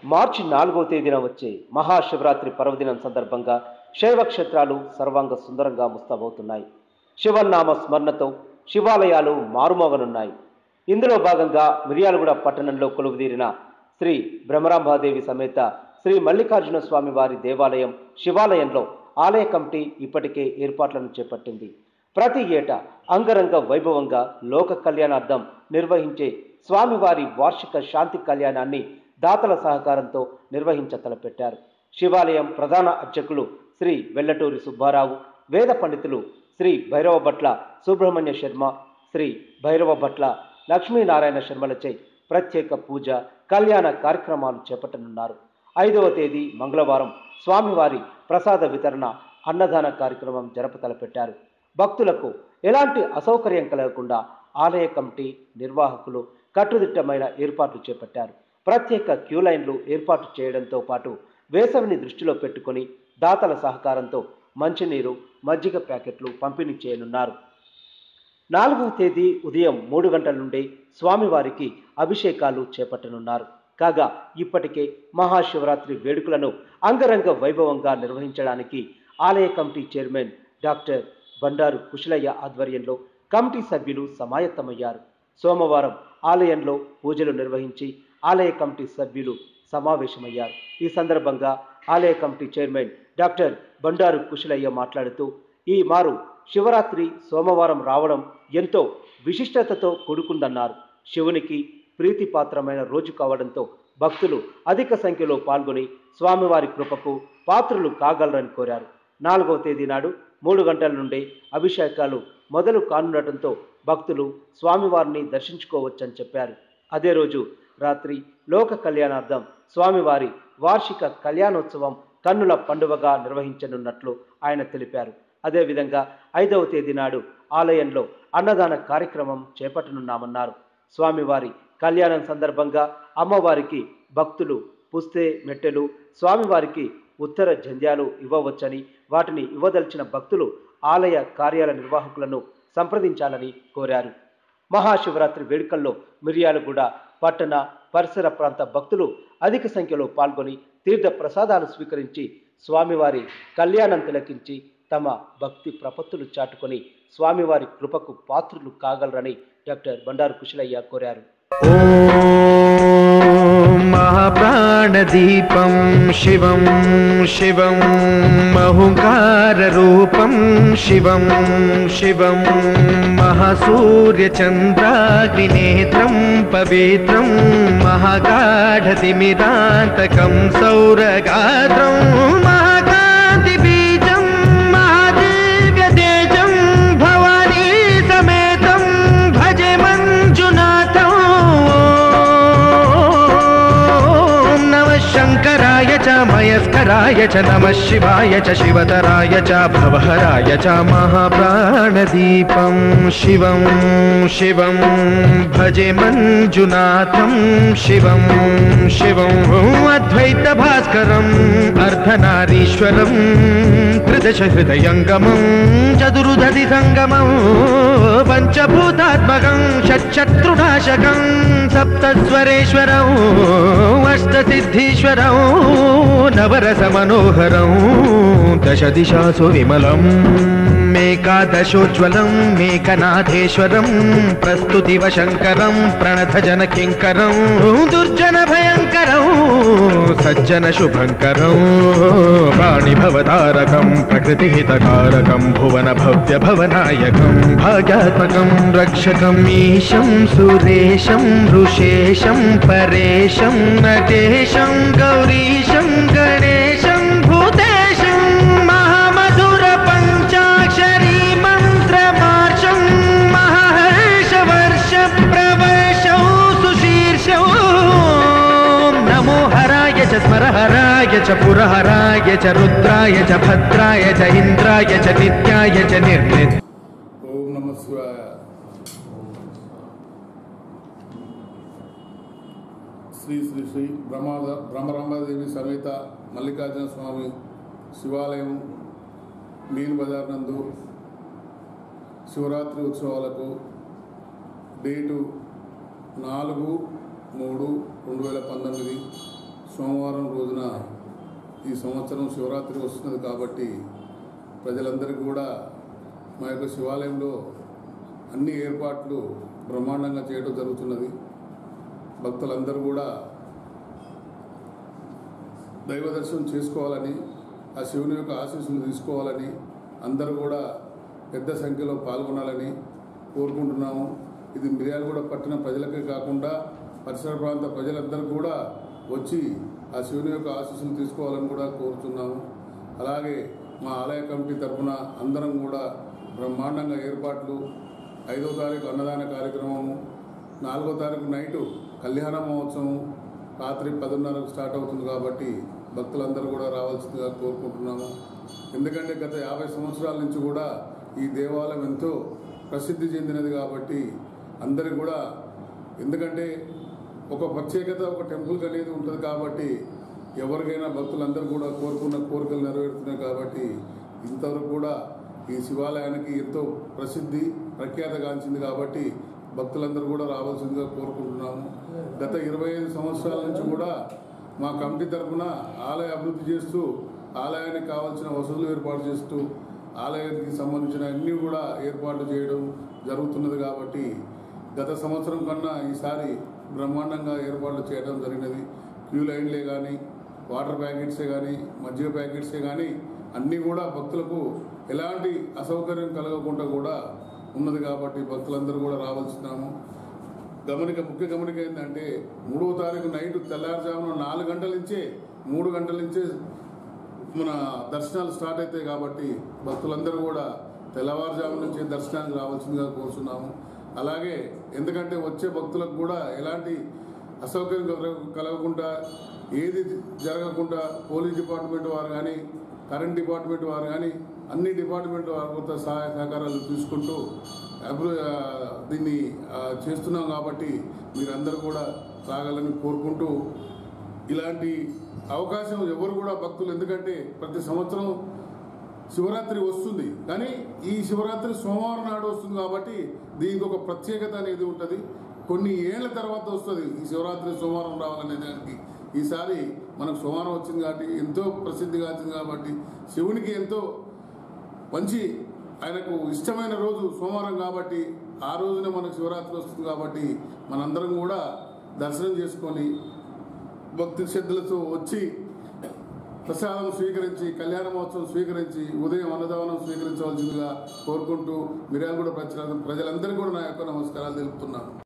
మార్చి 4వ తేదీన వచ్చే మహాశివరాత్రి పర్వదినం సందర్భంగా శైవ క్షేత్రాలు సర్వాంగ సుందరంగా ముస్తాబవుతున్నాయి. శివనామ స్మరణతో శివాలయాలు మారుమోగనున్నాయి. ఇందులో భాగంగా మిర్యాలగూడ పట్టణంలో కొలువుదీరిన శ్రీ బ్రహ్మరాంబాదేవి సమేత శ్రీ మల్లికార్జున స్వామి వారి దేవాలయం శివాలయంలో ఆలయ కమిటీ ఇప్పటికే ఏర్పాట్లను చేపట్టింది. ప్రతి ఏటా అంగరంగ వైభవంగా లోక కళ్యాణార్థం నిర్వహించే స్వామివారి వార్షిక శాంతి కళ్యాణాన్ని దాతల సహకారంతో నిర్వహించ తలపెట్టారు. శివాలయం ప్రధాన అర్చకులు శ్రీ వెల్లటూరి సుబ్బారావు, వేద పండితులు శ్రీ భైరవ భట్ల సుబ్రహ్మణ్య శర్మ, శ్రీ భైరవ భట్ల లక్ష్మీనారాయణ శర్మలచే ప్రత్యేక పూజ, కళ్యాణ కార్యక్రమాలు చేపట్టనున్నారు. 5వ తేదీ మంగళవారం స్వామివారి ప్రసాద వితరణ, అన్నదాన కార్యక్రమం జరపతలపెట్టారు. భక్తులకు ఎలాంటి అసౌకర్యం కలగకుండా ఆలయ కమిటీ నిర్వాహకులు కట్టుదిట్టమైన ఏర్పాట్లు చేపట్టారు. ప్రత్యేక క్యూ లైన్లు ఏర్పాటు చేయడంతో పాటు వేసవిని దృష్టిలో పెట్టుకుని దాతల సహకారంతో మంచినీరు, మజ్జిగ ప్యాకెట్లు పంపిణీ చేయనున్నారు. 4వ తేదీ ఉదయం 3 గంటల నుండి స్వామివారికి అభిషేకాలు చేపట్టనున్నారు. కాగా ఇప్పటికే మహాశివరాత్రి వేడుకలను అంగరంగ వైభవంగా నిర్వహించడానికి ఆలయ committee chairman doctor Bandaru Kushalaiah ఆధ్వర్యంలో కమిటీ సభ్యులు సమాయత్తమయ్యారు. సోమవారం ఆలయంలో పూజలు నిర్వహించి ఆలయ కమిటీ సభ్యులు సమావేశమయ్యారు. ఈ సందర్భంగా ఆలయ committee chairman doctor Bandaru Kushalaiah మాట్లాడుతూ, ఈ మారు శివరాత్రి సోమవారం రావడం ఎంతో విశిష్టతతో కూడుకుందన్నారు. శివునికి ప్రీతిపాత్రమైన రోజు కావడంతో భక్తులు అధిక సంఖ్యలో పాల్గొని స్వామివారి కృపకు పాత్రులు కాగలరని కోరారు. 4వ తేదీ నాడు 3 గంటల నుండి అభిషేకాలు మొదలు కానుండటంతో భక్తులు స్వామివారిని దర్శించుకోవచ్చని చెప్పారు. అదే రోజు రాత్రి లోక కళ్యాణార్థం స్వామివారి వార్షిక కళ్యాణోత్సవం కన్నుల పండువగా నిర్వహించనున్నట్లు ఆయన తెలిపారు. అదేవిధంగా 5వ తేదీ నాడు ఆలయంలో అన్నదాన కార్యక్రమం చేపట్టనున్నామన్నారు. స్వామివారి కళ్యాణం సందర్భంగా అమ్మవారికి భక్తులు పుస్తే మెట్టెలు, స్వామివారికి ఉత్తర జంధ్యాలు ఇవ్వవచ్చని, వాటిని ఇవ్వదలిచిన భక్తులు ఆలయ కార్యాల నిర్వాహకులను సంప్రదించాలని కోరారు. మహాశివరాత్రి వేడుకల్లో మిర్యాలగూడ పట్టణ పరిసర ప్రాంత భక్తులు అధిక సంఖ్యలో పాల్గొని తీర్థ ప్రసాదాలు స్వీకరించి స్వామివారి కళ్యాణం తిలకించి తమ భక్తి ప్రపత్తులు చాటుకొని స్వామివారి కృపకు పాత్రులు కాగలరని డాక్టర్ బండారు కుశలయ్య కోరారు. महाप्राणदीपं शिवं शिवं महुङ्काररूपं शिवं शिवं महासूर्यचन्द्राग्निनेत्रं पवित्रं महागाढतिमिरान्तकं सौरगात्रं महाकान्तिबीजं महादिव्यतेजं भवानी समेतं भजे मञ्जुनाथं। शङ्कराय च मयस्कराय च नमः शिवाय च शिवतराय च भवहराय च महाप्राणदीपं शिवं शिवं भजे मञ्जुनाथं शिवं शिवं अद्वैतभास्करम् अर्धनारीश्वरं त्रिदशहृदयङ्गमं चतुर्दधिसङ्गमं पञ्चभूतात्मकं षट्शत्रुनाशकं सप्तस्वरेश्वरं अष्टसिद्धीश्वरं नवरसमनोहरं दशदिशासु विमलं मेकादशोज्ज्वलं मेकनाथेश्वरं प्रस्तुतिवशङ्करं प्रणतजनकिङ्करं दुर्जनभयङ्करं सज्जनशुभङ्करं प्राणिभवतारकं प्रकृतिहितकारकं भुवनभव्यभवनायकं भाग्यात्मकं रक्षकम् ईशं सुरेशं ऋषेशं परेशं नटेशं गौरीशं गणेशं भूतेशं महामधुरपञ्चाक्षरी मन्त्रमार्षं महाहर्षवर्षप्रवर्षौ सुशीर्षौ नमो हराय च स्मरहराय च पुरहराय च रुद्राय च भद्राय च इन्द्राय च नित्याय च निर्नित्य। ओम नमः शिवाय। శ్రీ శ్రీ శ్రీ బ్రహ్మరాంబాదేవి సమేత మల్లికార్జున స్వామి శివాలయం మీన్ బజార్ నందు శివరాత్రి ఉత్సవాలకు డేటు 4/3/2019 సోమవారం రోజున ఈ సంవత్సరం శివరాత్రి వస్తున్నది కాబట్టి ప్రజలందరికీ కూడా మా యొక్క శివాలయంలో అన్ని ఏర్పాట్లు బ్రహ్మాండంగా చేయడం జరుగుతున్నది. భక్తులందరూ కూడా దైవ దర్శనం చేసుకోవాలని, ఆ శివుని యొక్క ఆశీస్సులు తీసుకోవాలని, అందరూ కూడా పెద్ద సంఖ్యలో పాల్గొనాలని కోరుకుంటున్నాము. ఇది మిర్యాలగూడ పట్టణ ప్రజలకే కాకుండా పరిసర ప్రాంత ప్రజలందరూ కూడా వచ్చి ఆ శివుని యొక్క ఆశీస్సులు తీసుకోవాలని కూడా కోరుతున్నాము. అలాగే మా ఆలయ కమిటీ తరఫున అందరం కూడా బ్రహ్మాండంగా ఏర్పాట్లు, 5వ తారీఖు అన్నదాన కార్యక్రమము, 4వ తారీఖు నైటు కళ్యాణ మహోత్సవం రాత్రి 10:30కు స్టార్ట్ అవుతుంది కాబట్టి భక్తులందరూ కూడా రావాల్సిందిగా కోరుకుంటున్నాము. ఎందుకంటే గత 50 సంవత్సరాల నుంచి కూడా ఈ దేవాలయం ఎంతో ప్రసిద్ధి చెందినది కాబట్టి అందరికి కూడా, ఎందుకంటే ఒక ప్రత్యేకత ఒక టెంపుల్కి అనేది ఉంటుంది కాబట్టి ఎవరికైనా భక్తులందరూ కూడా కోరుకున్న కోరికలు నెరవేరుతున్నాయి కాబట్టి ఇంతవరకు కూడా ఈ శివాలయానికి ఎంతో ప్రసిద్ధి ప్రఖ్యాతగాంచింది కాబట్టి భక్తులందరూ కూడా రావాల్సిందిగా కోరుకుంటున్నాము. గత 25 సంవత్సరాల నుంచి కూడా మా కమిటీ తరఫున ఆలయ అభివృద్ధి చేస్తూ, ఆలయానికి కావాల్సిన వసతులు ఏర్పాటు చేస్తూ, ఆలయానికి సంబంధించిన అన్నీ కూడా ఏర్పాట్లు చేయడం జరుగుతున్నది కాబట్టి గత సంవత్సరం కన్నా ఈసారి బ్రహ్మాండంగా ఏర్పాట్లు చేయడం జరిగినది. క్యూ లైన్లే కానీ, వాటర్ ప్యాకెట్సే కానీ, మజ్జిగ ప్యాకెట్సే కానీ అన్నీ కూడా భక్తులకు ఎలాంటి అసౌకర్యం కలగకుండా కూడా ఉన్నది కాబట్టి భక్తులందరూ కూడా రావాల్సినాము. ముఖ్య గమనిక ఏంటంటే 3వ తారీఖు నైట్ తెల్లారుజామున 4 గంటల నుంచే 3 గంటల నుంచే మన దర్శనాలు స్టార్ట్ అవుతాయి కాబట్టి భక్తులందరూ కూడా తెల్లవారుజాము నుంచే దర్శనానికి రావాల్సిందిగా కోరుతున్నాము. అలాగే ఎందుకంటే వచ్చే భక్తులకు కూడా ఎలాంటి అసౌకర్యం కలగకుండా, ఏది జరగకుండా పోలీస్ డిపార్ట్మెంట్ వారు కానీ, కరెంట్ డిపార్ట్మెంట్ వారు కానీ అన్ని డిపార్ట్మెంట్ వారితో సహాయ సహకారాలు తీసుకుంటూ దీన్ని చేస్తున్నాం కాబట్టి మీరందరూ కూడా రాగలని కోరుకుంటూ, ఇలాంటి అవకాశం ఎవరు కూడా భక్తులు, ఎందుకంటే ప్రతి సంవత్సరం శివరాత్రి వస్తుంది కానీ ఈ శివరాత్రి సోమవారం నాడు వస్తుంది కాబట్టి దీనికి ఒక ప్రత్యేకత అనేది ఉంటుంది. కొన్ని ఏళ్ల తర్వాత వస్తుంది ఈ శివరాత్రి సోమవారం రావాలనే దానికి. ఈసారి మనకు సోమవారం వచ్చింది కాబట్టి ఎంతో ప్రసిద్ధిగాంచింది కాబట్టి శివునికి ఎంతో మంచి, ఆయనకు ఇష్టమైన రోజు సోమవారం కాబట్టి ఆ రోజునే మనకు శివరాత్రి వస్తుంది కాబట్టి మనందరం కూడా దర్శనం చేసుకొని భక్తి శ్రద్ధలతో వచ్చి ప్రసాదం స్వీకరించి, కళ్యాణ మహోత్సవం స్వీకరించి, ఉదయం అన్నదానం స్వీకరించవలసిందిగా కోరుకుంటూ మిర్యాలగూడ ప్రజలందరికీ కూడా నా యొక్క నమస్కారాలు తెలుపుతున్నాను.